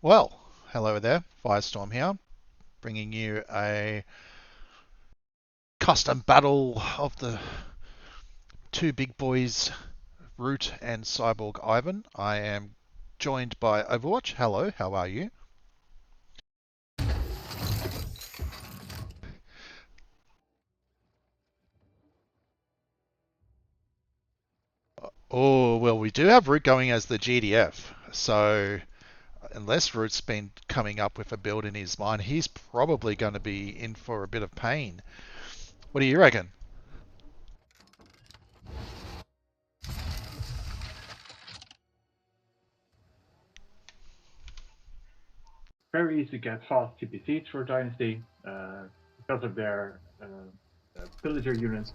Well, hello there, Firestorm here, bringing you a custom battle of the two big boys, Root and Cyborg Ivan. I am joined by Overwatch. Hello, how are you? Oh, well, we do have Root going as the GDF, so unless Root's been coming up with a build in his mind, he's probably going to be in for a bit of pain. What do you reckon? Very easy to get fast CPCs for Dynasty because of their pillager units.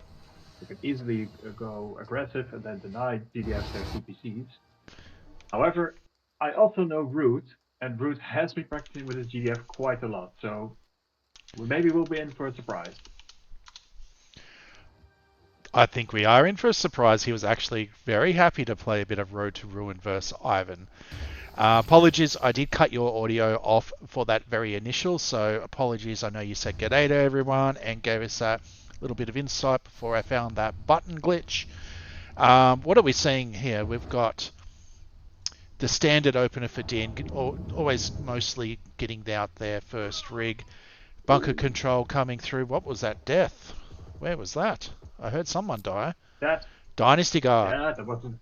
You can easily go aggressive and then deny GDF their CPCs. However, I also know Root, and Root has been practicing with his GDF quite a lot, so maybe we'll be in for a surprise. I think we are in for a surprise. He was actually very happy to play a bit of Road to Ruin versus Ivan. Apologies, I did cut your audio off for that very initial, so apologies. I know you said g'day to everyone and gave us that little bit of insight before I found that button glitch. What are we seeing here? We've got the standard opener for Din, always mostly getting out there first rig. Bunker control coming through. What was that death? Where was that? I heard someone die. That, Dynasty Guard. yeah, that wasn't.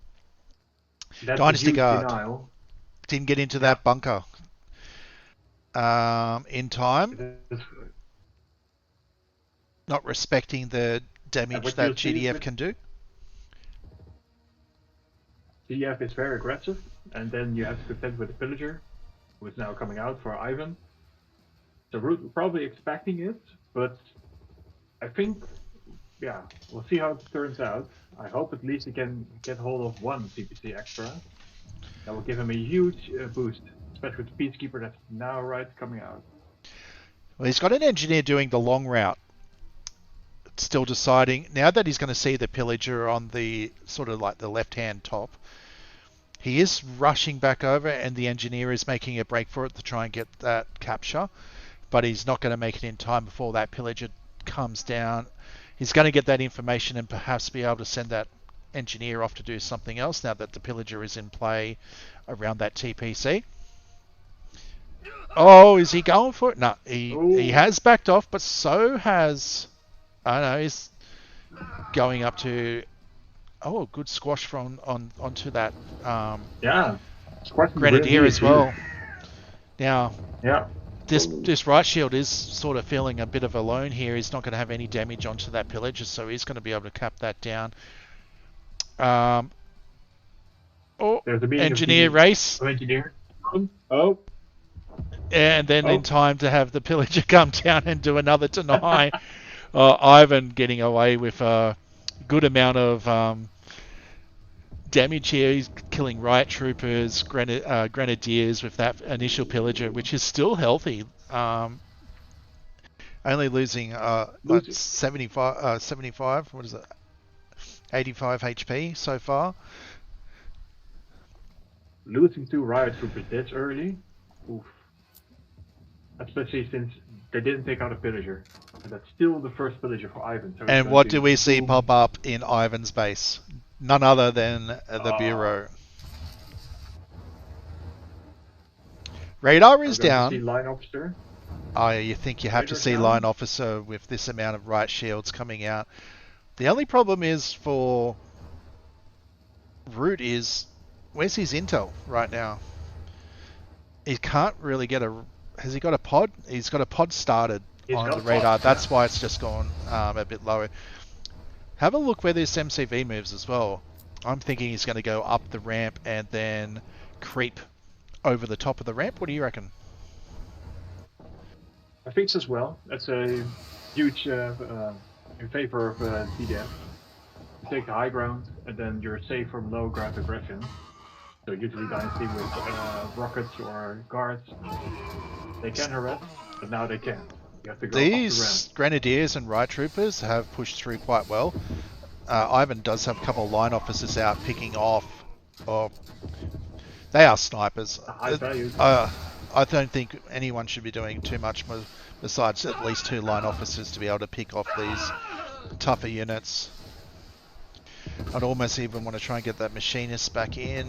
That's a Dynasty huge Guard. denial. Didn't get into Yeah, that bunker in time. Not respecting the and damage what that you'll see GDF with can do. GDF is very aggressive, and then you have to contend with the pillager, who is now coming out for Ivan. So Root was probably expecting it, but I think, yeah, we'll see how it turns out. I hope at least he can get hold of one CPC extra. That will give him a huge boost, especially with the Peacekeeper that's now coming out. Well, he's got an engineer doing the long route. Still deciding now that he's going to see the pillager on the sort of like the left hand top. He is rushing back over, and the engineer is making a break for it to try and get that capture, but he's not going to make it in time before that pillager comes down. He's going to get that information and perhaps be able to send that engineer off to do something else now that the pillager is in play around that TPC. Oh, is he going for it? No, he Oh, has backed off, but so has I don't know. He's going up to a good squash from onto that yeah, squashing the grenadier Grenadier as too. well. Now Yeah, this right shield is sort of feeling a bit of alone here. He's not going to have any damage onto that pillager, so he's going to be able to cap that down. Um, oh, there's a being of engineer the race, engineer. Oh, and then in oh, time to have the pillager come down and do another deny. Ivan getting away with a good amount of damage here. He's killing riot troopers, grenadiers with that initial pillager, which is still healthy. Only losing like losing 75, what is it, 85 HP so far. losing two riot troopers this early. Oof. Especially since they didn't take out a pillager. And that's still the first pillager for Ivan, so it's And going what to do we see boom. pop up in Ivan's base? None other than the Uh, Bureau. Radar are we is going to see down. line officer? You think you have to Radar's see line down? officer with this amount of riot shields coming out. The only problem is for Root is where's his intel right now? He can't really get a. Has he got a pod? He's got a pod started He's on got the a pod, radar. yeah. That's why it's just gone a bit lower. Have a look where this MCV moves as well. I'm thinking he's going to go up the ramp and then creep over the top of the ramp. What do you reckon? I think as well. That's a huge in favor of DDF. You take the high ground, and then you're safe from low ground aggression. So usually Dynasty with rockets or guards, they can harass, but now they can't. You have to go up the ramp. These grenadiers and riot troopers have pushed through quite well. Ivan does have a couple of line officers out picking off. Or they are snipers. The high values. I don't think anyone should be doing too much besides at least 2 line officers to be able to pick off these tougher units. I'd almost even want to try and get that machinist back in.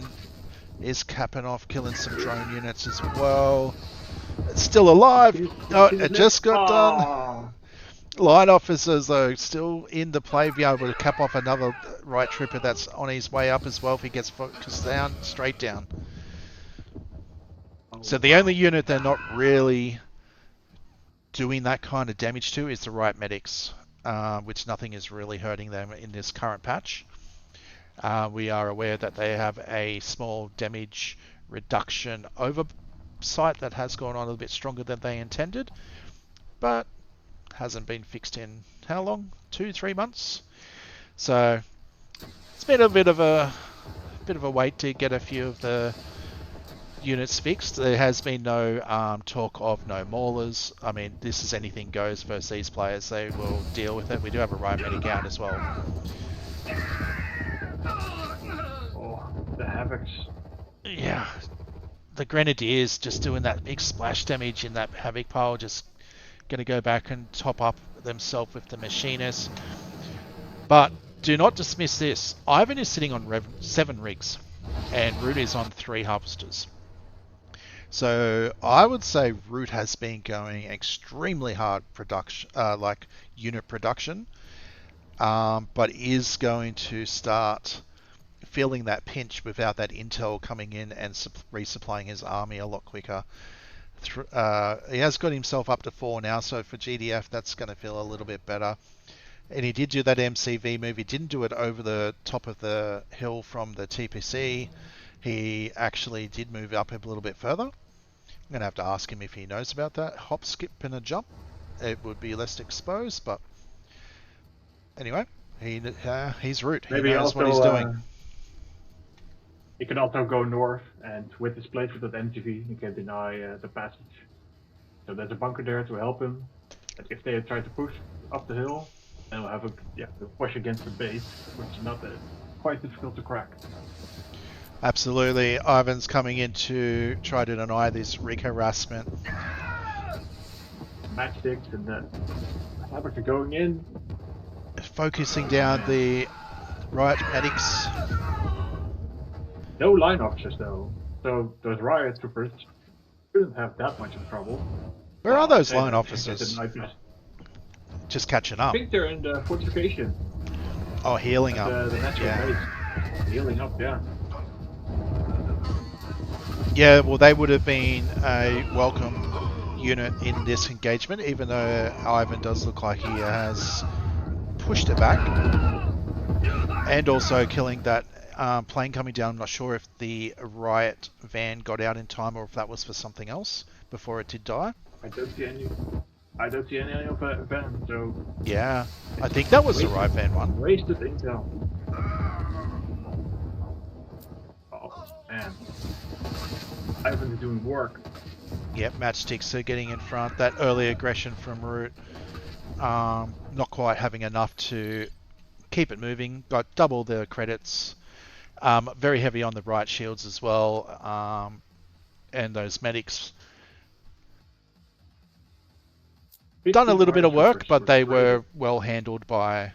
Is capping off, killing some drone units as well. It's still alive. Oh, it just got done. Line officers though still in the play, be able to cap off another right trooper that's on his way up as well if he gets focused down, straight down. So the only unit they're not really doing that kind of damage to is the right medics, which nothing is really hurting them in this current patch. We are aware that they have a small damage reduction oversight that has gone on a little bit stronger than they intended, but hasn't been fixed in how long? 2-3 months. So it's been a bit of a wait to get a few of the units fixed. There has been no talk of no maulers. I mean, this is anything goes versus these players. They will deal with it. We do have a right medic out as well. Oh, the Havocs. Yeah. The Grenadiers just doing that big splash damage in that Havoc pile, just going to go back and top up themselves with the Machinist. But do not dismiss this. Ivan is sitting on 7 rigs and Root is on 3 harvesters. So I would say Root has been going extremely hard production, like unit production, but is going to start feeling that pinch without that intel coming in and resupplying his army a lot quicker. He has got himself up to 4 now, so for GDF that's going to feel a little bit better. And he did do that MCV move. He didn't do it over the top of the hill from the TPC. He actually did move up a little bit further. I'm going to have to ask him if he knows about that. Hop, skip, and a jump. It would be less exposed, but anyway, he's Root. He knows what he's doing. He can also go north, and with his place with that MGV, he can deny the passage. So there's a bunker there to help him. And if they try to push up the hill, then we'll have a push against the base, which is not quite difficult to crack. Absolutely. Ivan's coming in to try to deny this rig harassment. Matchsticks and the Havocs are going in. Focusing down the riot medics. No line officers though, so those riot troopers shouldn't have that much of trouble. Where are those line officers? Just catching up. I think they're in the fortification. Oh, healing up. The natural base. Healing up, yeah. Yeah, well, they would have been a welcome unit in this engagement, even though Ivan does look like he has pushed it back. And also killing that plane coming down. I'm not sure if the riot van got out in time or if that was for something else before it did die. I don't see any of that van, so... Yeah, I think that was the riot van one. Wasted intel. Oh, man. Ivan is doing work. Yep, matchsticks are getting in front. That early aggression from Root, not quite having enough to keep it moving. Got double the credits. Very heavy on the right shields as well. And those medics done a little bit of work, but they were well handled by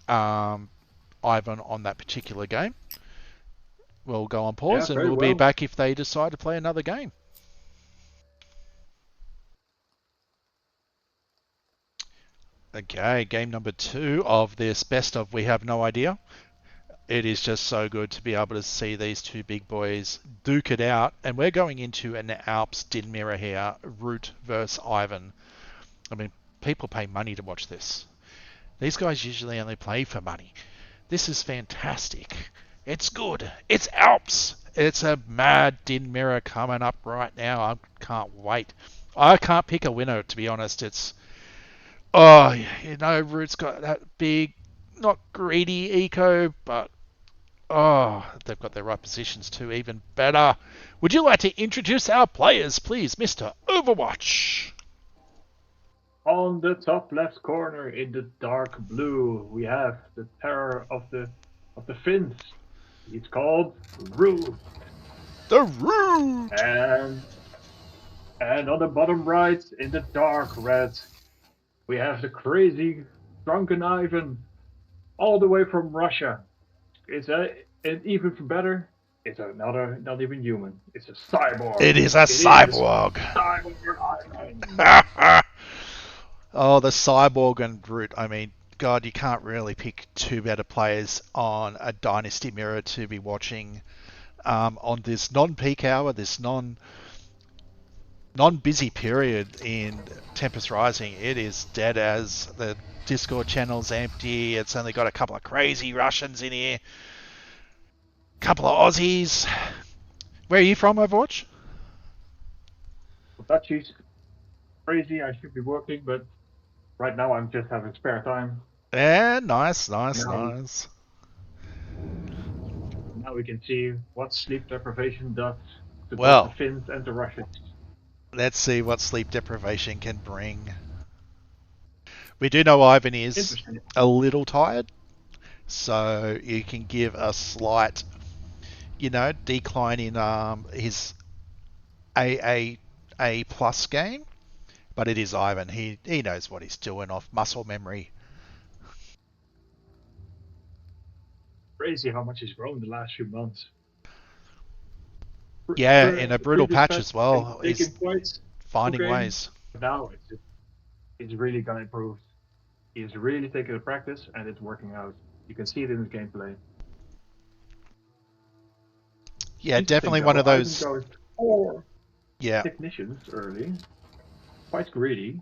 Ivan on that particular game. We'll go on pause and we'll be back if they decide to play another game. Okay, game number 2 of this best of We Have No Idea. It is just so good to be able to see these two big boys duke it out. And we're going into an Alps Din Mirror here, Root versus Ivan. I mean, people pay money to watch this. These guys usually only play for money. This is fantastic. It's good. It's Alps. It's a mad Din Mirror coming up right now. I can't wait. I can't pick a winner, to be honest. It's... Oh, you know, Root's got that big, not greedy eco, but... Oh, they've got their right positions too, even better. Would you like to introduce our players, please, Mr. Overwatch? On the top left corner in the dark blue, we have the terror of the Finns. It's called Root. The Root! And And on the bottom right, in the dark red, we have the crazy drunken Ivan, all the way from Russia. And even better, it's another, not even human. It's a cyborg. It is a It is cyborg. cyborg Ivan. Oh, the cyborg and Brute. I mean, God, you can't really pick two better players on a Dynasty Mirror to be watching on this non-peak hour, this non-busy period in Tempest Rising. It is dead as the Discord channel's empty. It's only got a couple of crazy Russians in here, a couple of Aussies. Where are you from, Overwatch? Dutchies, crazy. I should be working, but right now I'm just having spare time. Yeah, nice, nice, Now, nice. now we can see what sleep deprivation does to both the Well, Finns and the Russians. let's see what sleep deprivation can bring. We do know Ivan is Interesting. a little tired, so you can give a slight, decline in his A plus game, but it is Ivan. He knows what he's doing off muscle memory. Crazy how much he's grown the last few months. Yeah, in a brutal Previous patch patch as can well. take He's him quite finding okay, ways. but now it's really gonna improve. He's really taking the practice and it's working out. You can see it in his gameplay. Yeah, Interesting definitely one though, of Ivan those. goes 4 Yeah, technicians early. Quite greedy,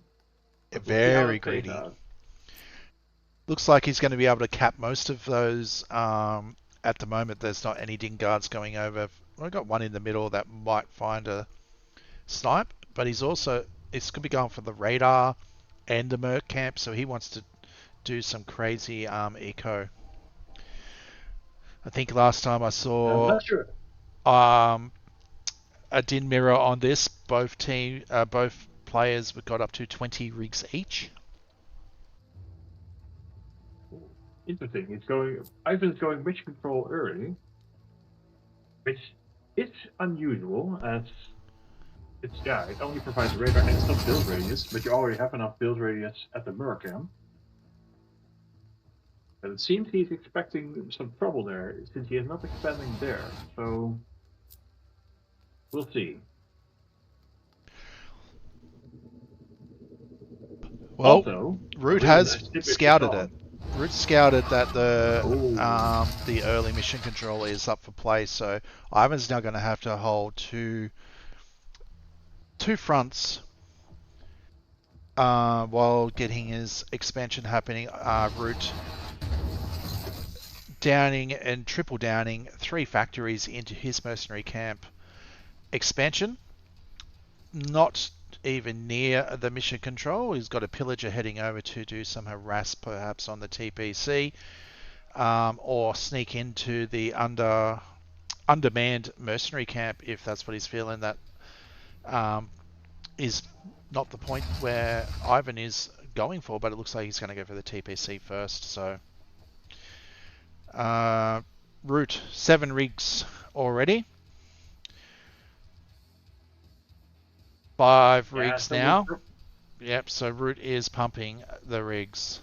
but we'll see how very it plays greedy. out. Looks like he's going to be able to cap most of those. At the moment, there's not any Din guards going over. I've got one in the middle that might find a snipe, but it's going to be going for the radar and the merc camp, so he wants to do some crazy eco. I think last time I I'm saw not sure. um, a Din mirror on this, both players got up to 20 rigs each. Interesting. It's going. Ivan's going mission control early, which is unusual as it only provides radar and some build radius, but you already have enough build radius at the Murcam. But it seems he's expecting some trouble there since he is not expanding there. So we'll see. Well, Also, a Root really has nice tip if you scouted saw. it. Root scouted that Oh, the early mission control is up for play, so Ivan's now going to have to hold two fronts while getting his expansion happening. Root downing and triple downing 3 factories into his mercenary camp expansion. Not even near the mission control. He's got a pillager heading over to do some harass perhaps on the TPC, or sneak into the undermanned mercenary camp if that's what he's feeling. That um, is not the point where Ivan is going for, but it looks like he's going to go for the TPC first. So, Root 7 rigs already, 5 yeah. rigs now. Yep. So Root is pumping the rigs.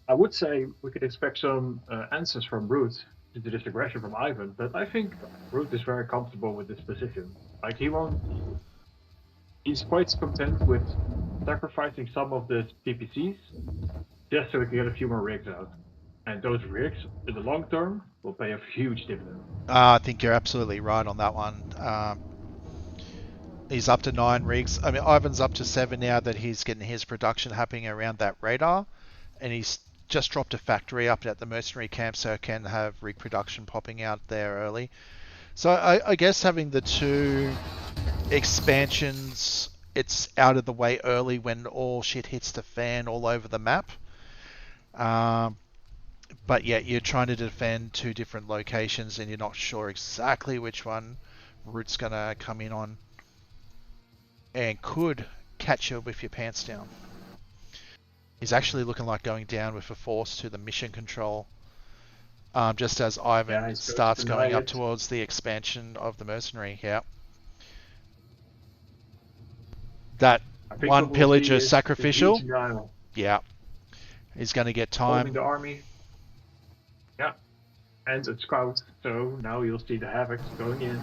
I would say we could expect some answers from Root to this aggression from Ivan, but I think Root is very comfortable with this position. Like he won't. He's quite content with sacrificing some of the TPCs just so we can get a few more rigs out. And those rigs, in the long term, will pay a huge dividend. I think you're absolutely right on that one. He's up to 9 rigs. I mean, Ivan's up to 7 now that he's getting his production happening around that radar, and he's just dropped a factory up at the mercenary camp so can have rig production popping out there early. So I guess having the 2 expansions, it's out of the way early when all shit hits the fan all over the map. But yet you're trying to defend 2 different locations and you're not sure exactly which one Root's going to come in on and could catch you with your pants down. He's actually looking like going down with a force to the mission control, just as Yeah, Ivan he's going to starts deny going up it. towards the expansion of the mercenary. Yeah. That I think one what we'll see pillager is sacrificial, each guy yeah, is going to get holding time. the army. Yeah, and it's scout. So now you'll see the havocs going in.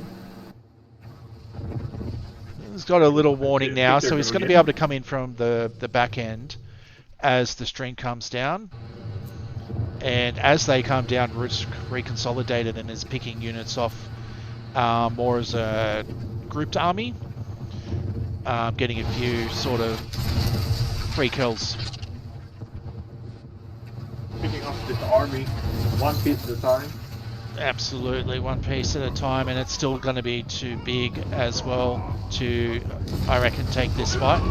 He's got a You'll little have warning now, Victor so he's going going to be able in. to come in from the back end as the stream comes down. And as they come down, Root's reconsolidated and is picking units off more as a grouped army, getting a few sort of free kills. Picking off this army one piece at a time. Absolutely, one piece at a time, and it's still going to be too big as well to, I reckon, take this fight.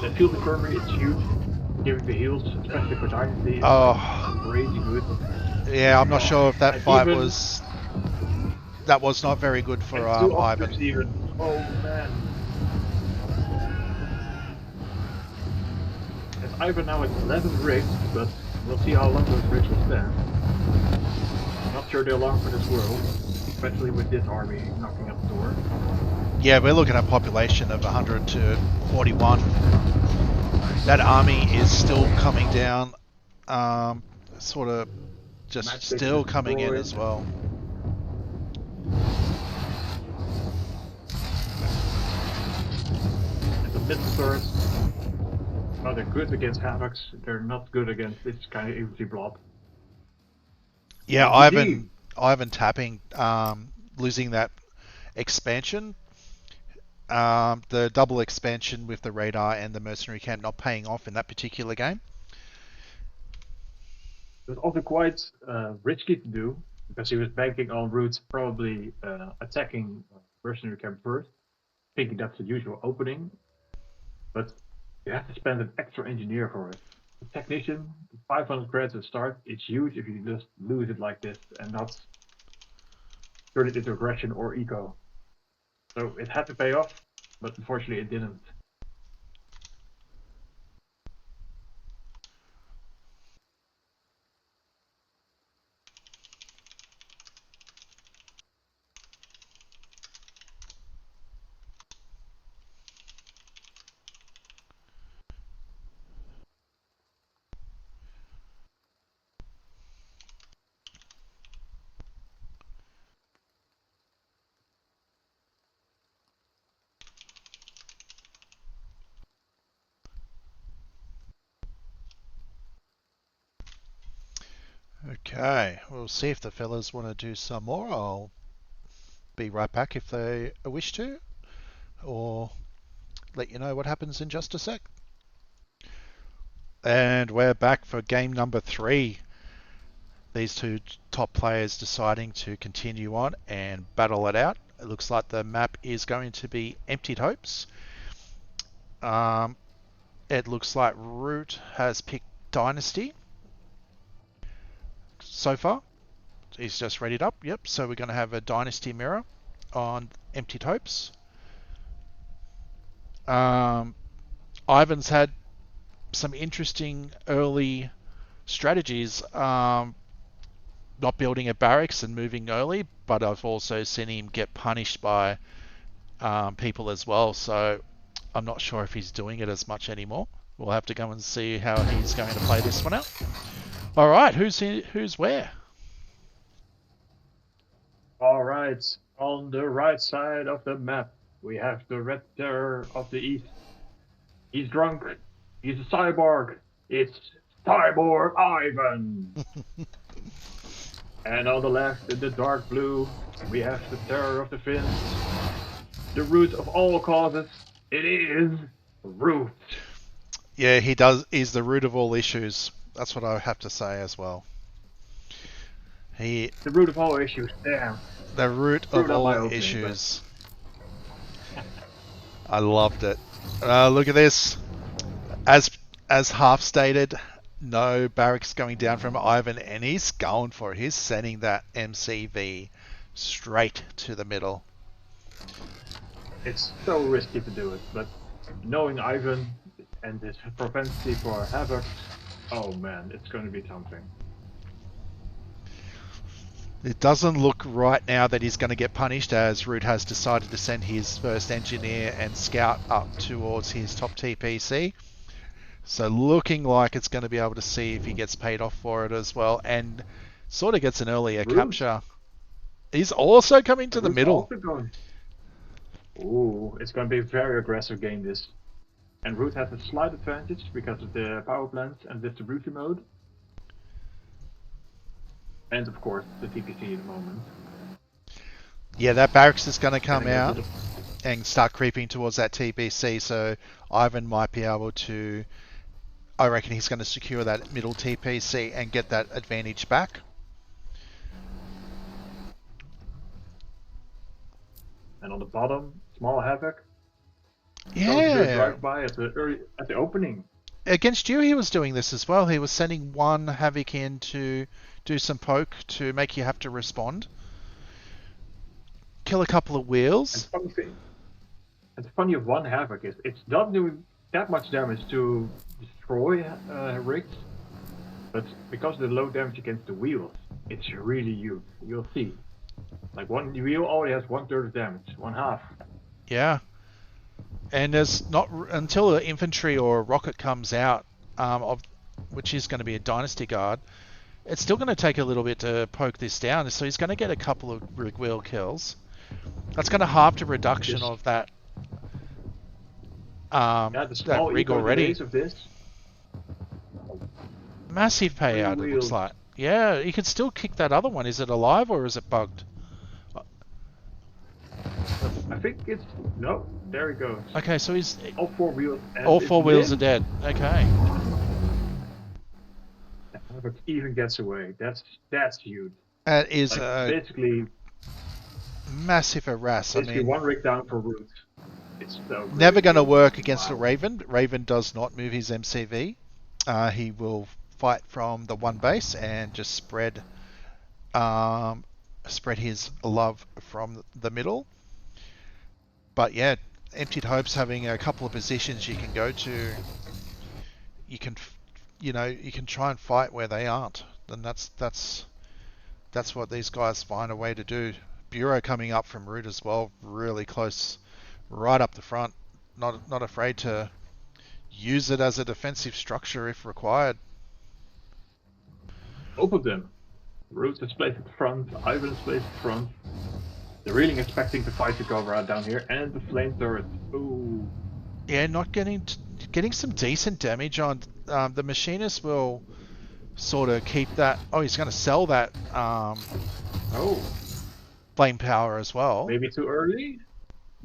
The field infirmary is huge, giving the heals, especially for Dynasty, is like Oh, crazy good. yeah, I'm not sure if that And fight even was... That was not very good for and two Ivan. officers even. Oh man. As Ivan now has 11 rigs, but we'll see how long those rigs will stand. Not sure they're long for this world, especially with this army knocking at the door. Yeah, we're looking at a population of 100 to 41. That army is still coming down, sort of just Match station is still coming in destroyed. as well. And the middle third, oh, they're good against Havocs. They're not good against this kind of infantry blob. Yeah, And GG. Ivan tapping, losing that expansion. The double expansion with the radar and the mercenary camp not paying off in that particular game. It was also quite risky to do because he was banking on Root probably attacking mercenary camp first, thinking that's the usual opening. But you have to spend an extra engineer for it. The technician, 500 credits at start, it's huge if you just lose it like this and not turn it into aggression or eco. So it had to pay off, but unfortunately it didn't. Okay, we'll see if the fellas want to do some more. I'll be right back if they wish to, or let you know what happens in just a sec. And we're back for game number 3. These two top players deciding to continue on and battle it out. It looks like the map is going to be Emptied Hopes. It looks like Root has picked Dynasty so far. He's just readied up. Yep, so we're going to have a Dynasty mirror on Emptied Hopes. Ivan's had some interesting early strategies, not building a barracks and moving early, but I've also seen him get punished by people as well. So I'm not sure if he's doing it as much anymore. We'll have to go and see how he's going to play this one out. All right, who's where? All right, on the right side of the map, we have the Red Terror of the East. He's drunk. He's a cyborg. It's Cyborg Ivan. And on the left, in the dark blue, we have the Terror of the Finns. The root of all causes. It is Root. Yeah, he does. He's the root of all issues. That's what I have to say as well. He, The root of all issues. Damn. the root of Screwed up my all opening, but issues. I loved it. Look at this. As as half stated, no barracks going down from Ivan, and he's going for it. He's sending that MCV straight to the middle. it's so risky to do it. But knowing Ivan and his propensity for havocs, oh man, it's going to be something. It doesn't look right now that he's going to get punished, as Root has decided to send his first engineer and scout up towards his top TPC. So looking like it's going to be able to see if he gets paid off for it as well, and sort of gets an earlier Root. capture. He's also coming to And the Root's middle. also going. Ooh, it's going to be a very aggressive game, this. And Root has a slight advantage because of the power plants and distribution mode. And of course, the TPC at the moment. Yeah, that barracks is going to come Getting a out bit of and start creeping towards that TPC, so Ivan might be able to... I reckon he's going to secure that middle TPC and get that advantage back. And on the bottom, small havoc. Going to do a Yeah. drive-by at the opening. Against you, he was doing this as well. He was sending one Havoc in to do some poke to make you have to respond. Kill a couple of And wheels. funny thing, and the funny of one havoc is it's not doing that much damage to destroy rigs, but because of the low damage against the wheels, it's really huge. You'll see. Like one wheel already has 1/3 of damage, one half. Yeah. And there's not until the infantry or a rocket comes out, which is going to be a dynasty guard. It's still going to take a little bit to poke this down. So he's going to get a couple of rig wheel kills. That's going to halve the reduction of that. Yeah, the small That rig eco already. delays of this. Massive payout. It looks like. Yeah, he can still kick that other one. Is it alive or is it bugged? I think it's no. There he goes. Okay, so he's All four wheels. And all it's four wheels are lit. dead. Okay. Havoc even gets away. That's huge. That is Like a basically massive harass. I basically mean, one rig down for Root. It's so never great. going to work against Wow. a Raven. Raven does not move his MCV. He will fight from the one base and just spread his love from the middle. But yeah, Emptied Hope's having a couple of positions you can go to. You can, you can try and fight where they aren't. And that's what these guys find a way to do. Bureau coming up from Root as well, really close, right up the front. Not afraid to use it as a defensive structure if required. Both of them. Root is placed at the front, Ivan is placed at the front. They're really expecting the fight to go right down here, and the flame turret. Ooh. Yeah, not getting some decent damage on. The machinist will sort of keep that. Oh, he's going to sell that Oh. flame power as well. Maybe too early?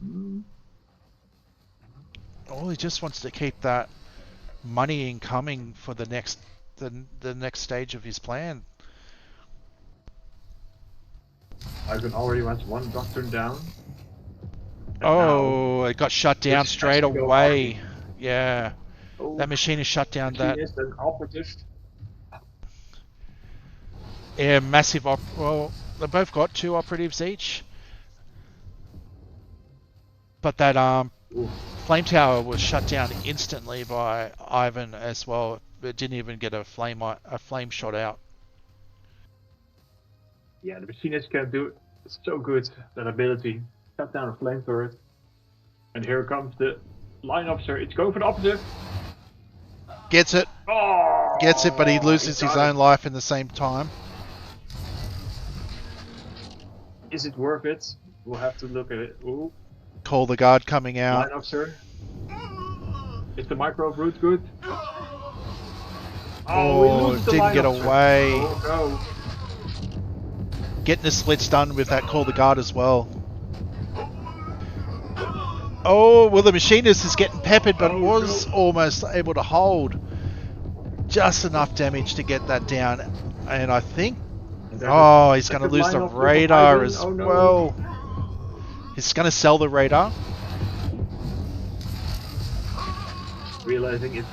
Mm. Oh, he just wants to keep that money incoming for the next stage of his plan. Ivan already wants one doctrine down. And Oh, it got shut down Which straight has to go away. army. Yeah, that machine is shut down. That Machinist and operative. yeah, massive well, they both got 2 operatives each, but that Ooh. flame tower was shut down instantly by Ivan as well. It didn't even get a flame shot out. Yeah, the machinist can do it. It's so good, that ability. Shut down a flame turret. And here comes the line officer. It's going for the operative. Gets it, Oh! but he loses his own life in the same time. Is it worth it? We'll have to look at it. Ooh. Call the guard coming out. Line officer. Is the micro of Root good? Oh, we lose the didn't line get officer. away. Oh, no. Getting the splits done with that call the guard as well. Oh, well, the machinist is getting peppered, but was almost able to hold just enough damage to get that down. And I think, oh, he's going to lose the radar as well. He's going to sell the radar. Realizing it's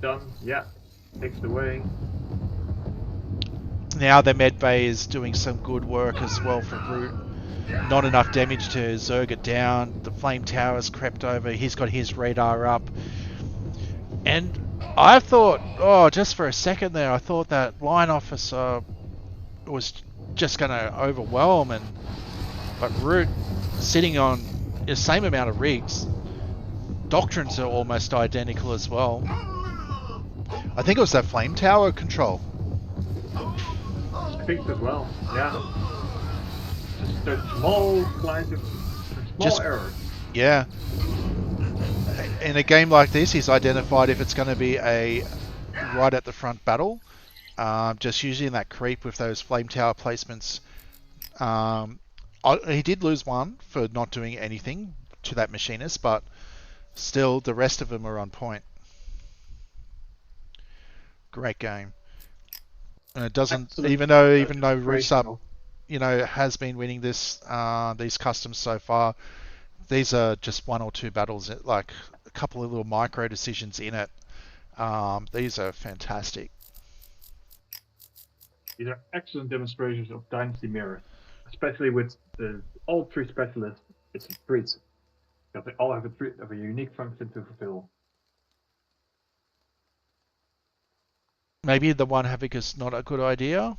done. Yeah. Takes it away. Now the med bay is doing some good work as well for Root. Not enough damage to zerg it down. The flame tower's crept over. He's got his radar up. And I thought, just for a second there, I thought that line officer was just going to overwhelm. But Root sitting on the same amount of rigs. Doctrines are almost identical as well. I think it was that flame tower control. I think so as well. Yeah. Just a small slight of a small Just, error. yeah. In a game like this, he's identified if it's going to be a right at the front battle. Just using that creep with those flame tower placements. He did lose one for not doing anything to that machinist, but still the rest of them are on point. Great game. And it doesn't, Excellent even though Roots demonstration Up, of has been winning these customs so far. These are just one or two battles, like a couple of little micro decisions in it. These are fantastic. these are excellent demonstrations of Dynasty Mirrors, especially with all three specialists. It's a treat because they all have a unique function to fulfill. Maybe the one havoc is not a good idea.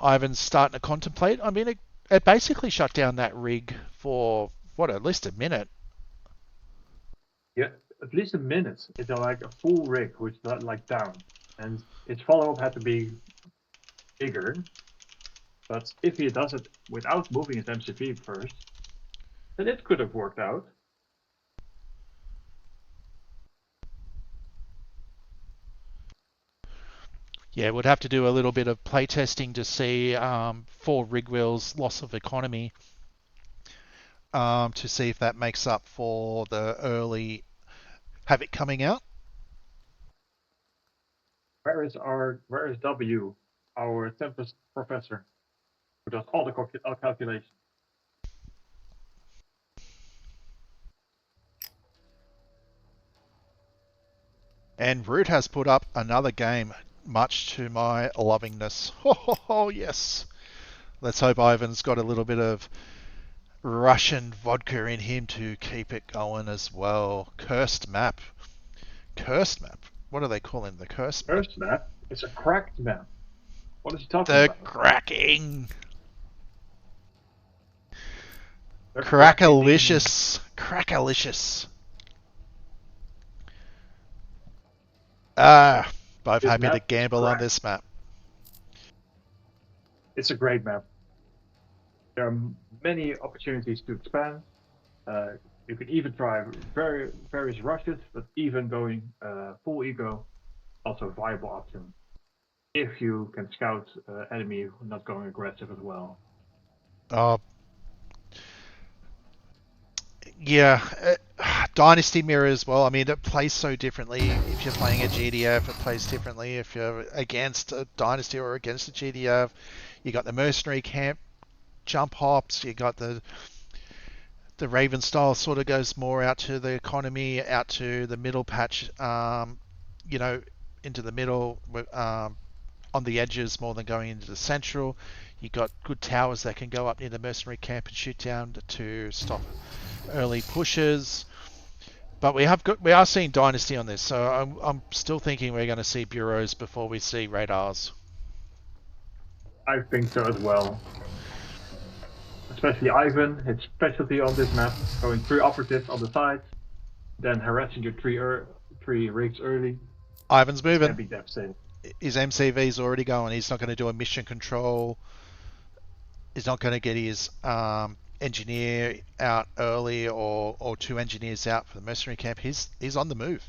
Ivan's starting to contemplate. I mean, it basically shut down that rig for what, at least a minute. Yeah, at least a minute. It's like a full rig, which is not like down, and its follow-up had to be bigger. But if he does it without moving his MCV first, then it could have worked out. Yeah, we'd have to do a little bit of playtesting to see for Rigwell's loss of economy to see if that makes up for the early havoc coming out. Where is W, our Tempest professor, who does all the calculations? And Root has put up another game, much to my lovingness. Oh, yes. Let's hope Ivan's got a little bit of Russian vodka in him to keep it going as well. Cursed map. Cursed map? What are they calling the cursed map? Cursed map? It's a cracked map. What is he talking The about? cracking. They're Crackalicious. Crackalicious. Both This happy to map is gamble on this map. It's a great map. There are many opportunities to expand. You can even try various rushes, but even going full ego, also a viable option. If you can scout enemy not going aggressive as well. Oh, yeah. Dynasty Mirror as well. I mean, it plays so differently if you're playing a GDF. It plays differently if you're against a Dynasty or against a GDF. You got the mercenary camp jump hops. You got the Raven style sort of goes more out to the economy, out to the middle patch. Into the middle on the edges more than going into the central. You got good towers that can go up near the mercenary camp and shoot down to stop early pushes. But we are seeing Dynasty on this, so I'm still thinking we're going to see bureaus before we see radars. I think so as well. Especially Ivan, his specialty on this map, going 3 operatives on the side, then harassing your 3 rigs early. Ivan's Can moving. be devastating. His MCV's already going. He's not going to do a mission control. He's not going to get his engineer out early or 2 engineers out for the mercenary camp. He's on the move.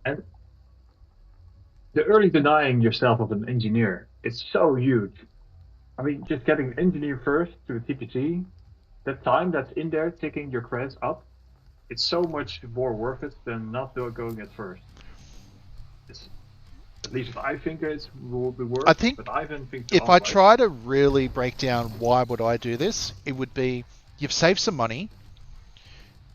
And the early denying yourself of an engineer is so huge. I mean, just getting an engineer first to the TPC, that time that's in there ticking your credits up, it's so much more worth it than not going at first. At least I think it will be worth. I think but Ivan thinks if I try to really break down why would I do this, it would be you've saved some money.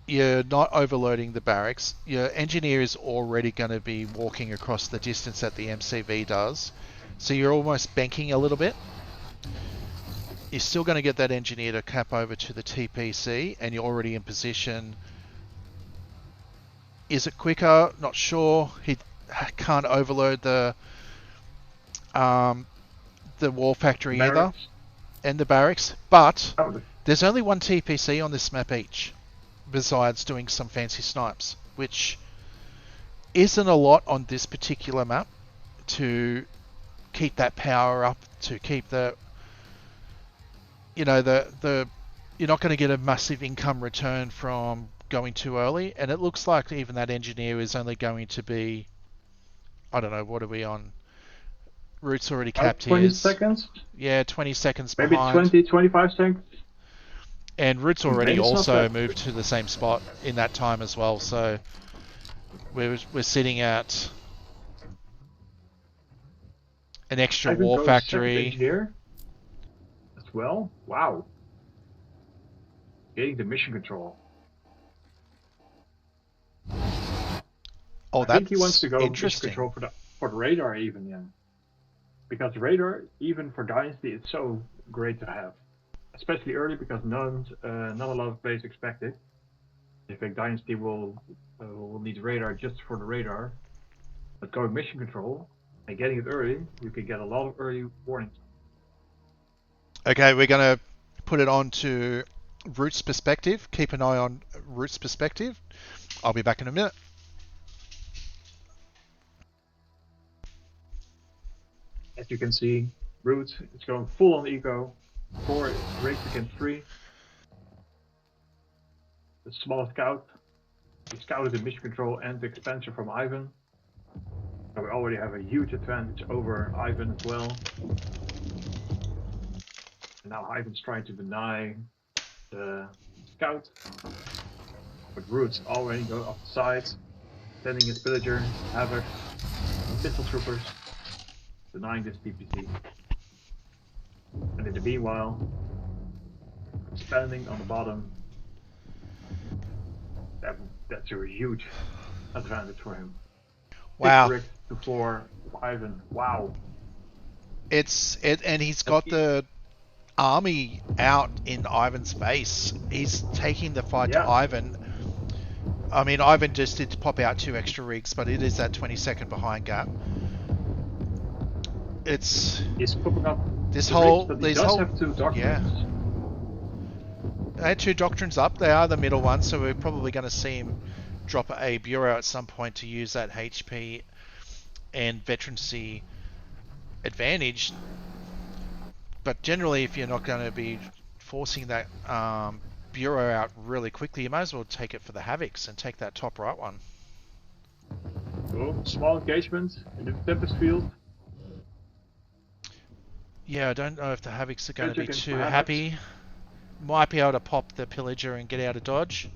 You're not overloading the barracks. Your engineer is already going to be walking across the distance that the MCV does. So you're almost banking a little bit. You're still going to get that engineer to cap over to the TPC and you're already in position. Is it quicker? Not sure. He can't overload the the war factory either, Barracks. and the barracks. But Oh, there's only one TPC on this map each, besides doing some fancy snipes, which isn't a lot on this particular map to keep that power up, to keep the, the you're not going to get a massive income return from going too early, and it looks like even that engineer is only going to be, I don't know, what are we on? Root's already about capped 20 his. seconds. Yeah, 20 seconds Maybe behind. 20, 25 seconds. And Root's already Maybe it's not also that. moved to the same spot in that time as well, so we're sitting at an extra Ivan war goes second factory. engineer as well. Wow. Getting the mission control. Oh, I think he wants that's to go mission interesting. control for the radar even, yeah. Because radar, even for Dynasty, it's so great to have. Especially early because not a lot of players expect it. I think Dynasty will need radar just for the radar. But going mission control and getting it early, you can get a lot of early warnings. Okay, we're going to put it on to Root's perspective. Keep an eye on Root's perspective. I'll be back in a minute. As you can see, Root is going full on eco. 4 race against 3. The small scout. He scouted the mission control and the expansion from Ivan. So we already have a huge advantage over Ivan as well. And now Ivan's trying to deny the scout. But Root's already go off the side, sending his pillager, Havoc, pistol troopers, denying this TPC. And in the meanwhile, expanding on the bottom. That's a huge advantage for him. 6 Wow. rigs to 4 Ivan. Wow. And he's got the army out in Ivan's base. He's taking the fight to Yeah. Ivan. I mean, Ivan just did pop out 2 extra rigs, but it is that 20-second behind gap. He's popping up this the rigs, whole but he these does whole have 2 doctrines. yeah. They had 2 doctrines up. They are the middle ones, so we're probably going to see him drop a bureau at some point to use that HP and veterancy advantage. But generally, if you're not going to be forcing that bureau out really quickly, you might as well take it for the Havocs and take that top right one. So, small engagement in the Tempest field. Yeah, I don't know if the Havocs are going to Pillager be against too Havocs. happy. Might be able to pop the Pillager and get out of dodge.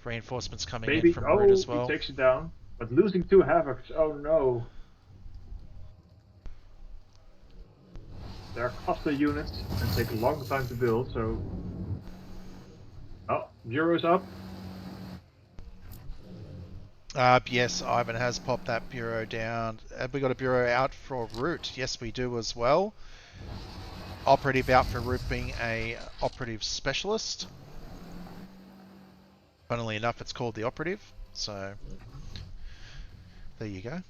Reinforcements coming in Maybe. from Root Oh, as he well. takes it down. But losing 2 Havocs. Oh no. They're costly units and take a long time to build, so. Oh, Bureau's up. Yes, Ivan has popped that bureau down. Have we got a bureau out for Root? Yes, we do as well. Operative out for Root being a operative specialist. Funnily enough, it's called the operative. So there you go.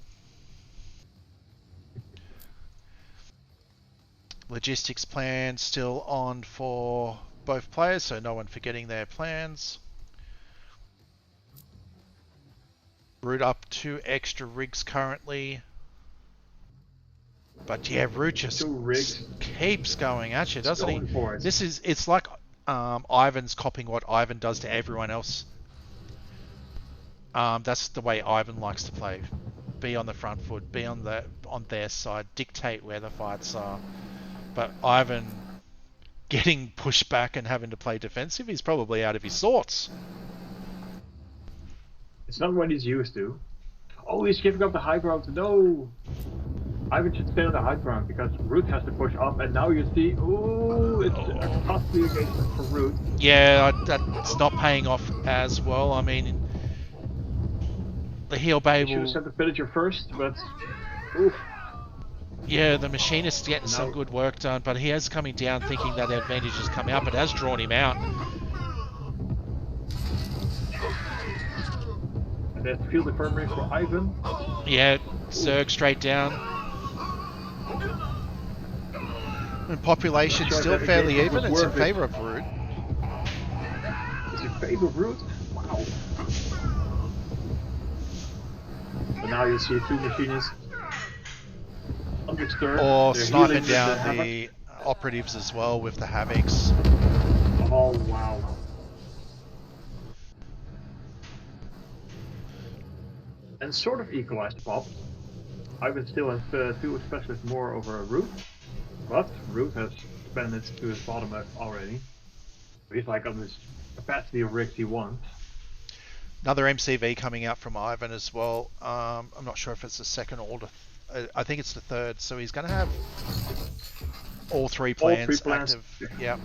Logistics plan still on for both players, so no one forgetting their plans. Root up 2 extra rigs currently. But yeah, Root just 2 rigs. keeps going at you, It's doesn't he? going for it. It's like Ivan's copying what Ivan does to everyone else. That's the way Ivan likes to play. Be on the front foot, be on their side, dictate where the fights are. But Ivan getting pushed back and having to play defensive, he's probably out of his sorts. It's not what he's used to. Oh, he's giving up the high ground. No! Ivan should stay on the high ground because Root has to push up, and now you see, ooh, it's a costly engagement for Root. Yeah, that's not paying off as well. I mean, he'll be He should have able. sent the villager first, but oof. Yeah, the machinist's getting some Now good work done, but he is coming down thinking that the advantage has come out, but has drawn him out. and there's field infirmary for Ivan. Yeah, Zerg straight down. And I'm not population's sure if still that fairly engagement even. was It's in worth it. favor of Root. Is in favor of Root? Wow. So now you see two machinists undisturbed. Or They're sniping healing with the down Havoc. the operatives as well with the Havocs. Oh, wow. And sort of equalized the pops. Ivan still has two specialists more over Root, but Root has expanded to his bottom already. He's like on this capacity of rigs he wants. Another MCV coming out from Ivan as well. I'm not sure if it's the second or I think it's the third. So he's going to have all three All three plans plans. active. Yeah.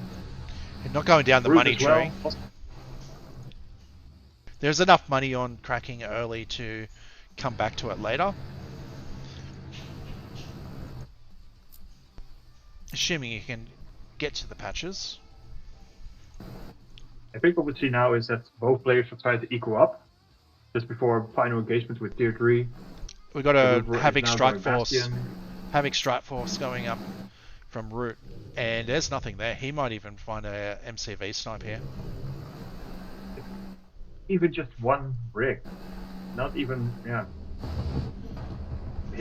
And not going down the Root money as well. tree. There's enough money on cracking early to come back to it later. Assuming you can get to the patches. I think what we see now is that both players are trying to equal up just before final engagement with tier 3. We got So a Root is Havoc now Strike going Force. Bastion. Havoc Strike Force going up from Root. And there's nothing there. He might even find a MCV snipe here. Even just one rig. Not even, yeah.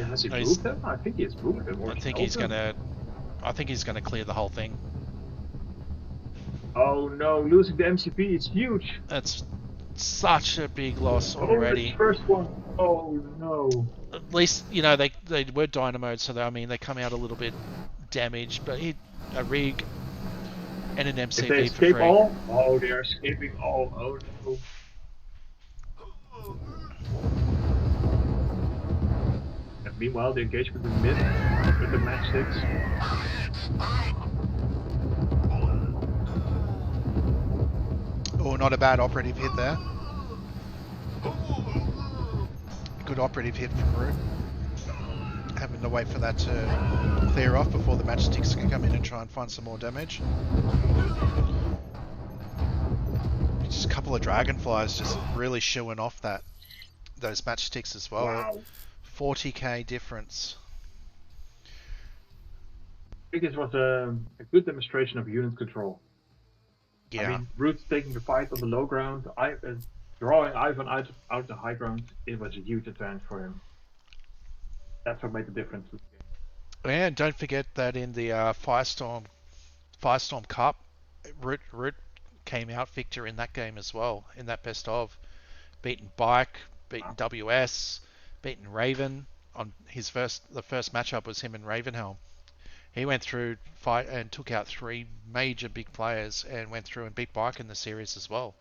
Has he No, moved them? I think he has moved them. I think he's gonna. I think he's gonna clear the whole thing. Oh no, losing the MCP is huge. That's such a big loss Oh, this already. first one. Oh no. At least they were Dynamo, so they come out a little bit damaged. But a rig and an If they MCV for escape free. all, oh, they are escaping all. Oh no. And meanwhile, the engagement in mid with the matchsticks. Oh, not a bad operative hit there. Good operative hit from Root. Having to wait for that to clear off before the matchsticks can come in and try and find some more damage. Just a couple of dragonflies just really showing off those matchsticks as well. Wow. 40k difference. I think this was a good demonstration of unit control. Yeah. I mean, Root's taking the fight on the low ground, drawing Ivan out the high ground. It was a huge advantage for him. That's what made the difference to the game. And don't forget that in the Firestorm Cup, Root came out victor in that game as well, in that best of. Beaten Bike, beaten Wow. WS, beaten Raven. The first matchup was him and Ravenhelm. He went through fight and took out three major big players and went through and beat Bike in the series as well.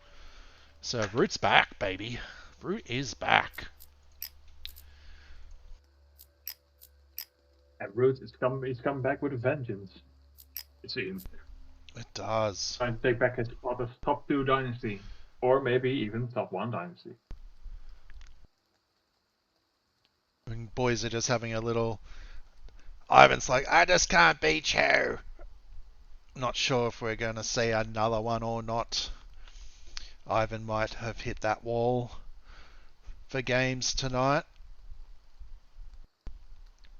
So Root's back, baby. Root is back. And Root is coming back with a vengeance. It seems. It does. Trying to take back his spot as top 2 dynasty. Or maybe even top 1 dynasty. And boys are just having a little. Ivan's like, I just can't beat you. Not sure if we're going to see another one or not. Ivan might have hit that wall for games tonight.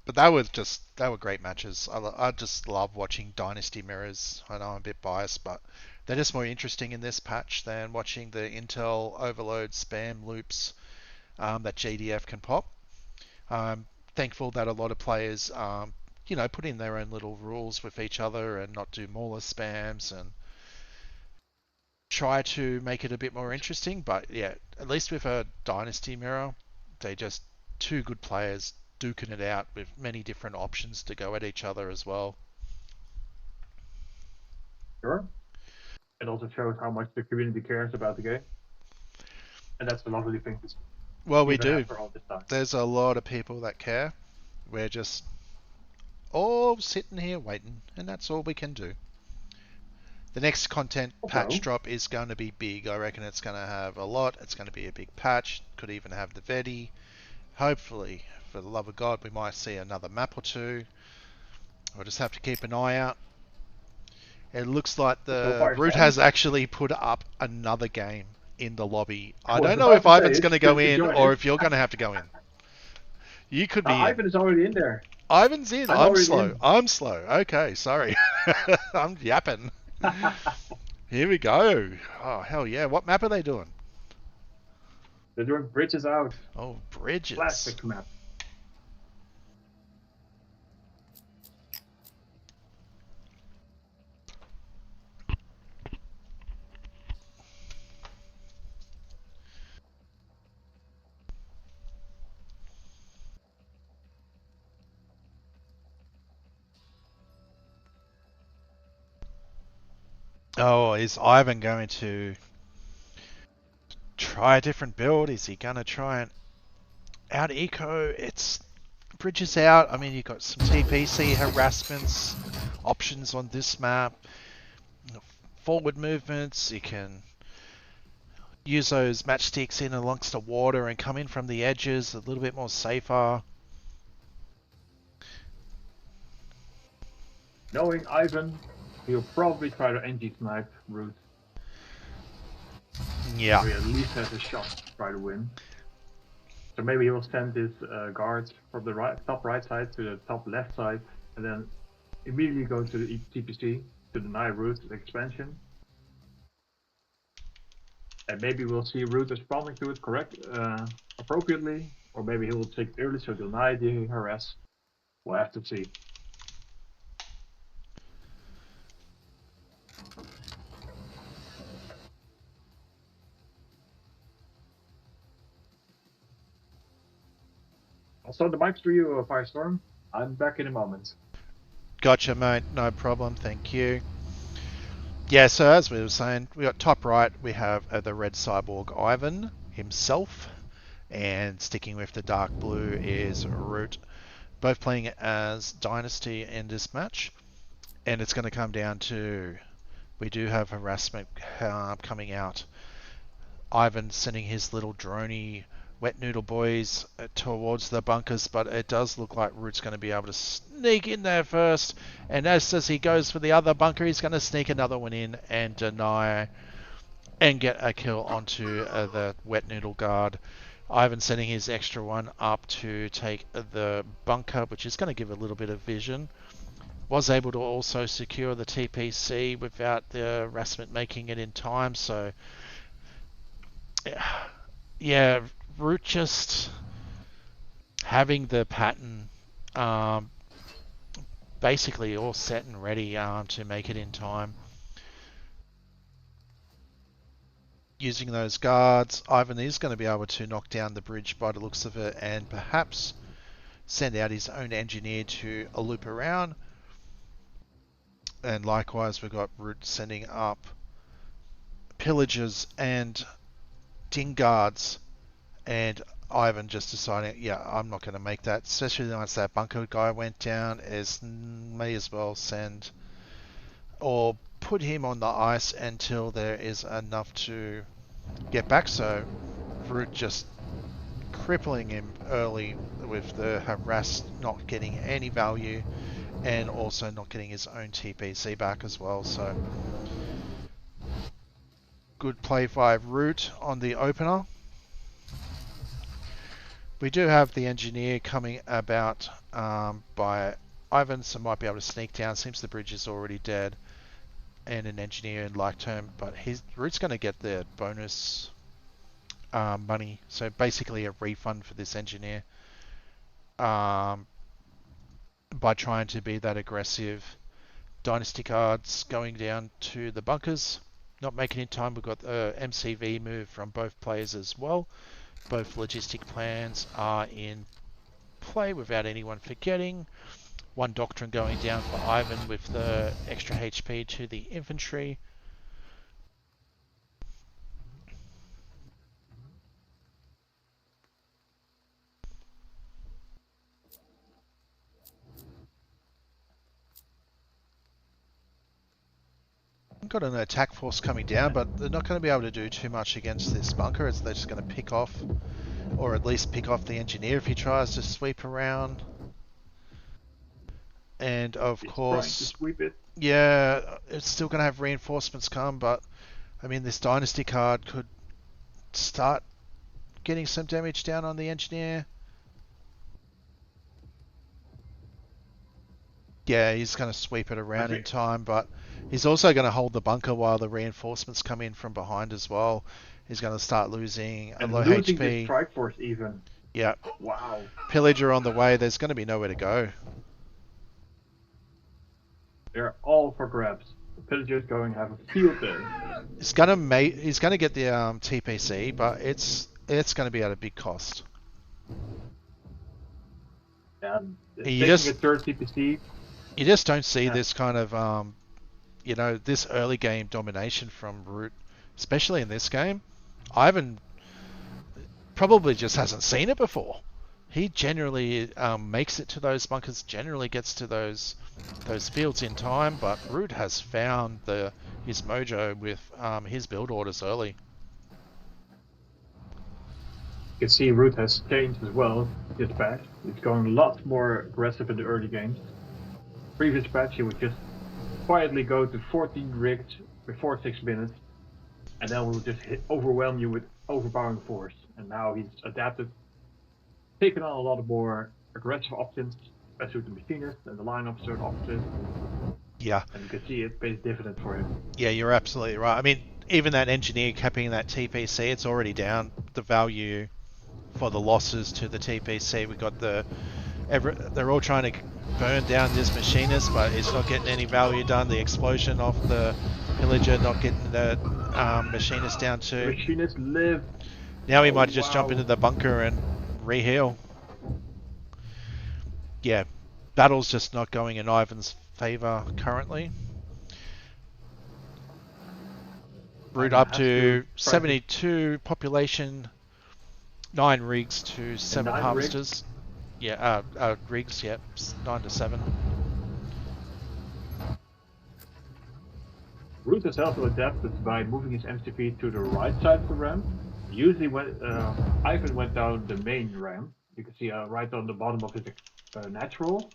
But they were great matches. I just love watching Dynasty Mirrors. I know I'm a bit biased, but they're just more interesting in this patch than watching the Intel overload spam loops that GDF can pop. I'm thankful that a lot of players, put in their own little rules with each other and not do mauler spams and try to make it a bit more interesting. But yeah, at least with a Dynasty Mirror, they just two good players duking it out with many different options to go at each other as well. Sure. It also shows how much the community cares about the game. And that's a lovely thing to see. Well, we Even do. after all this time. There's a lot of people that care. We're just all sitting here waiting, and that's all we can do. The next content patch drop is going to be big. I reckon it's going to have a lot. It's going to be a big patch. Could even have the Vedi. Hopefully, for the love of God, we might see another map or two. We'll just have to keep an eye out. It looks like the Root has actually put up another game in the lobby. I don't know if Ivan's going to go in or if you're going to have to go in. You could be Ivan is already in there. Ivan's in. I'm I'm already slow. in. I'm slow. Okay, sorry. I'm yapping. Here we go. Oh, hell yeah. What map are they doing? They're doing bridges out. Oh, bridges. Classic map. Oh, is Ivan going to try a different build? Is he going to try and out eco? It's bridges out. I mean, you've got some TPC harassments options on this map. Forward movements. You can use those matchsticks in amongst the water and come in from the edges a little bit more safer. Knowing Ivan, he'll probably try to NG snipe route. Yeah. So he at least has a shot to try to win. So maybe he will send his guards from the top right side to the top left side, and then immediately go to the TPC to deny route expansion. And maybe we'll see route responding to it appropriately, or maybe he will take it early so deny the harass. We'll have to see. Also, the mic's for you, Firestorm. I'm back in a moment. Gotcha, mate. No problem. Thank you. Yeah, so as we were saying, we got top right, we have the red cyborg Ivan himself, and sticking with the dark blue is Root, both playing as Dynasty in this match. And it's going to come down to, we do have harassment coming out. Ivan sending his little droney wet noodle boys towards the bunkers, but it does look like Root's going to be able to sneak in there first. And as he goes for the other bunker, he's going to sneak another one in and deny and get a kill onto the wet noodle guard. Ivan sending his extra one up to take the bunker, which is going to give a little bit of vision. Was able to also secure the TPC without the harassment making it in time, so yeah, Root just having the pattern basically all set and ready to make it in time. Using those guards, Ivan is going to be able to knock down the bridge by the looks of it and perhaps send out his own engineer to a loop around. And likewise, we've got Root sending up pillagers and ding guards, and Ivan just deciding, yeah, I'm not going to make that, especially once that bunker guy went down, may as well send or put him on the ice until there is enough to get back. So Root just crippling him early with the harass not getting any value and also not getting his own TPC back as well. So good play by Root on the opener. We do have the engineer coming about by Ivan, so might be able to sneak down. Seems the bridge is already dead. And an engineer in like term, but Root's going to get the bonus money. So basically a refund for this engineer by trying to be that aggressive. Dynasty cards going down to the bunkers. Not making in time. We've got the MCV move from both players as well. Both logistic plans are in play without anyone forgetting. One doctrine going down for Ivan with the extra HP to the infantry. Got an attack force coming down, but they're not going to be able to do too much against this bunker. They're just going to pick off, or at least pick off the engineer if he tries to sweep around. And of He's course, trying to sweep it. yeah, it's still going to have reinforcements come, but I mean, this Dynasty card could start getting some damage down on the engineer. Yeah, he's going to sweep it I around in think, time, but he's also going to hold the bunker while the reinforcements come in from behind as well. He's going to start losing a and low losing the HP. strike force even. Yeah, Wow. pillager on the way. There's going to be nowhere to go. They're all for grabs. The pillagers going to have a field day. He's going to get the TPC, but it's going to be at a big cost. And You taking a just third TPC. you just don't see Yeah. this kind of this early game domination from Root, especially in this game. Ivan probably just hasn't seen it before. He generally makes it to those bunkers, generally gets to those fields in time, but Root has found his mojo with his build orders early. You can see Root has changed as well this patch. It's going a lot more aggressive in the early games. Previous patch, he would just quietly go to 14 rigs before 6 minutes, and then will just overwhelm you with overpowering force. And now he's adapted, taken on a lot of more aggressive options, especially with the machinist and the line officer opposite. Yeah, And you can see it pays dividends for him. yeah, you're absolutely right. I mean, even that engineer capping that TPC, it's already down the value for the losses to the TPC. We got they're all trying to burn down this machinist, but it's not getting any value done. The explosion of the pillager not getting the machinist down The too. machinist lived. Now he Oh might just jump wow. into the bunker and re-heal. Yeah, battle's just not going in Ivan's favour currently. Root Ivan up has to to try to 72 population, 9 rigs to 7 9 rigs. harvesters. Yeah, rigs, yeah, 9 to 7. Root has also adapted by moving his MCP to the right side of the ramp. Usually when Ivan went down the main ramp, you can see right on the bottom of his natural.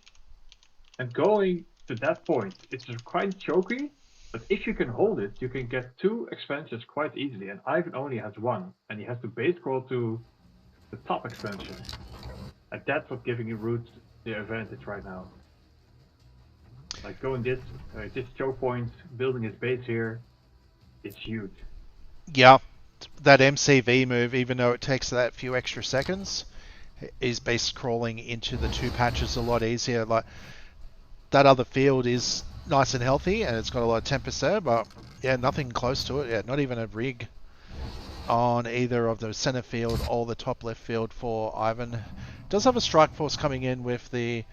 And going to that point, it's quite choky, but if you can hold it, you can get 2 expansions quite easily. And Ivan only has 1, and he has to base crawl to the top expansion. And that's what's giving Root the advantage right now. Like going this choke point, building his base here, it's huge. Yeah, that MCV move, even though it takes that few extra seconds, is base crawling into the 2 patches a lot easier. Like that other field is nice and healthy, and it's got a lot of Tempest there, but yeah, nothing close to it. Yeah, not even a rig on either of the center field or the top left field for Ivan. Does have a strike force coming in with the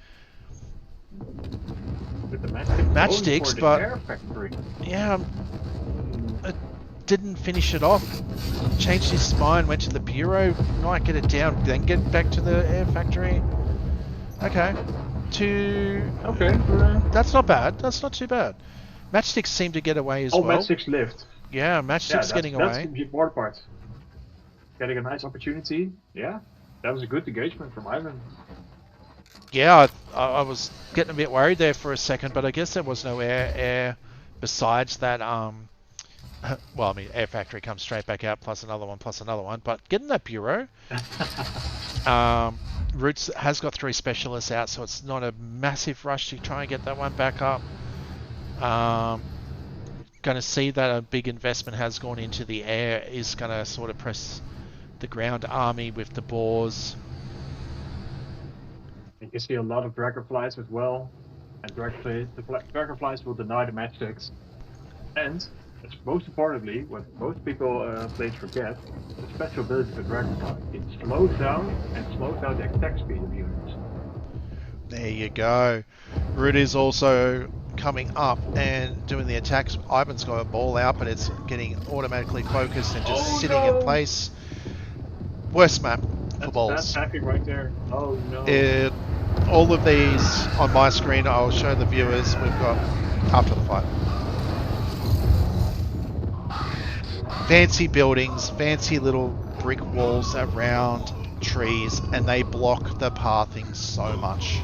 matchsticks, but air factory. Yeah, it didn't finish it off. Changed his spine, went to the bureau, might get it down, then get back to the air factory. Okay, Okay. that's not bad. That's not too bad. Matchsticks seem to get away as All well. matchsticks lived. Yeah, Matchsticks getting That's away. the important part. Getting a nice opportunity. Yeah, that was a good engagement from Ivan. Yeah, I was getting a bit worried there for a second, but I guess there was no air besides that. Well, I mean, air factory comes straight back out, plus another one. But getting that bureau, Roots has got 3 specialists out, so it's not a massive rush to try and get that one back up. Going to see that a big investment has gone into the air is going to sort of press the ground army with the boars. You can see a lot of dragonflies as well, and dragonflies will deny the matchsticks. And most importantly, what most people players forget, the special ability of the dragonfly. It slows down the attack speed of units. There you go. Root is also coming up and doing the attacks. Ivan's got a ball out, but it's getting automatically focused and just sitting in place. Worst map for balls. That's hacking right there. Oh no. All of these on my screen, I'll show the viewers. We've got after the fight. Fancy buildings, fancy little brick walls around trees, and they block the pathing so much.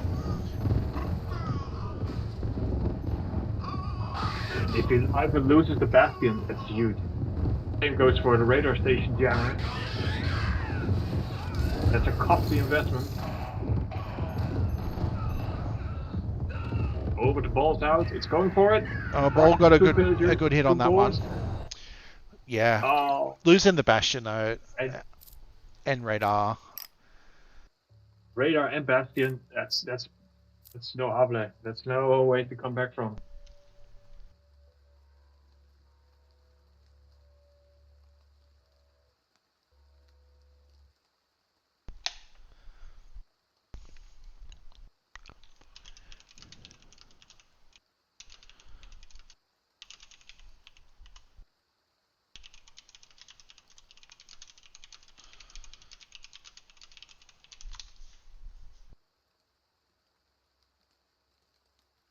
If Ivan loses the bastion, that's huge. Same goes for the radar station jammer. That's a costly investment. Oh, but the ball's out. It's going for it. Ball got Two a villagers, good hit two on that one. boars. Yeah, Oh, losing the Bastion though, and and Radar. Radar and Bastion. That's no hable. That's no way to come back from.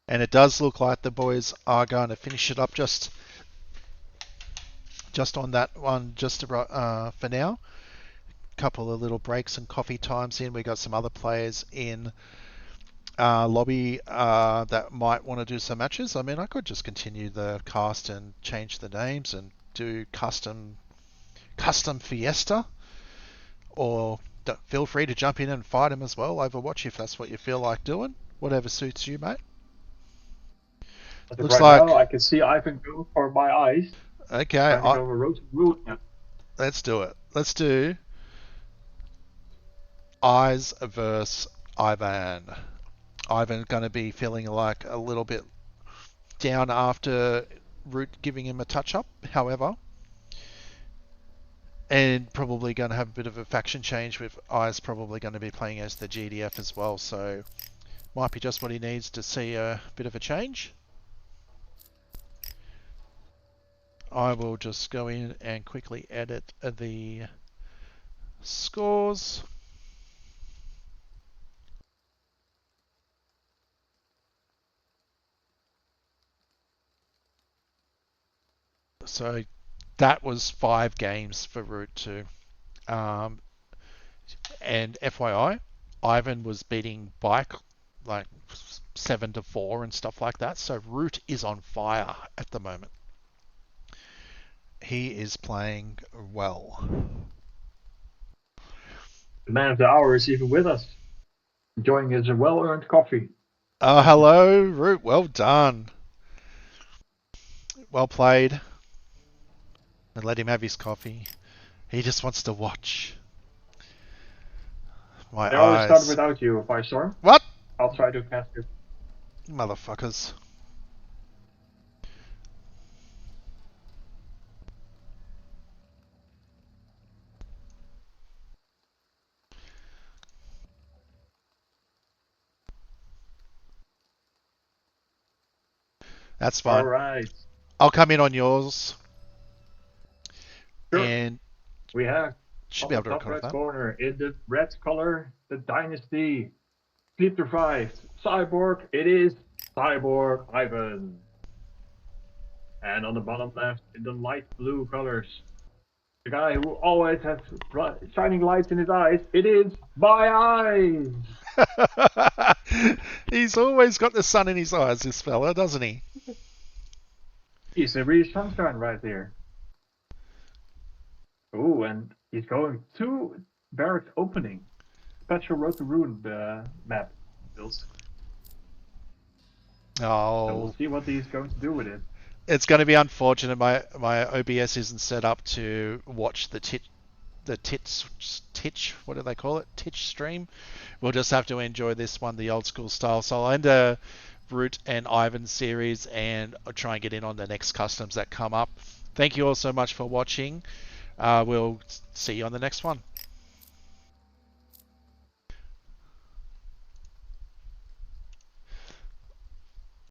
And it does look like the boys are going to finish it up just on that one, just for now. Couple of little breaks and coffee times in. We got some other players in lobby that might want to do some matches. I mean, I could just continue the cast and change the names and do custom Fiesta, or feel free to jump in and fight them as well. Overwatch if that's what you feel like doing. Whatever suits you, mate. As of Looks right now, like I can see Ivan go for my eyes. okay. Trying to go over road to ruin. Let's do it. Let's do Eyes versus Ivan. Ivan going to be feeling like a little bit down after Root giving him a touch up, however, and probably going to have a bit of a faction change with Eyes probably going to be playing as the GDF as well, so might be just what he needs to see a bit of a change. I will just go in and quickly edit the scores. So that was 5 games for Root 2. And FYI, Ivan was beating Bike like 7-4 and stuff like that. So Root is on fire at the moment. He is playing well. The man of the hour is even with us, enjoying his well-earned coffee. Oh, hello, Root. Well done. Well played. And let him have his coffee. He just wants to watch. My I always start eyes. without you, Firestorm. What? I'll try to cast it. Motherfuckers. That's All fine. right. I'll come in on yours. Sure. And We have should on be the able to top record right that. corner in the red color, the Dynasty. Sleep Deprived. Cyborg. It is Cyborg Ivan. And on the bottom left, in the light blue colors, the guy who always has shining lights in his eyes. It is my eyes. He's always got the sun in his eyes, this fella, doesn't he? He's a real sunshine right there. Oh, and he's going to Barracks opening. Special Road to Ruin map builds. So Oh, we'll see what he's going to do with it. it's going to be unfortunate. My OBS isn't set up to watch the Titch, what do they call it? Titch stream. We'll just have to enjoy this one the old school style. So I'll end a Root and Ivan series and I'll try and get in on the next customs that come up. Thank you all so much for watching. We'll see you on the next one.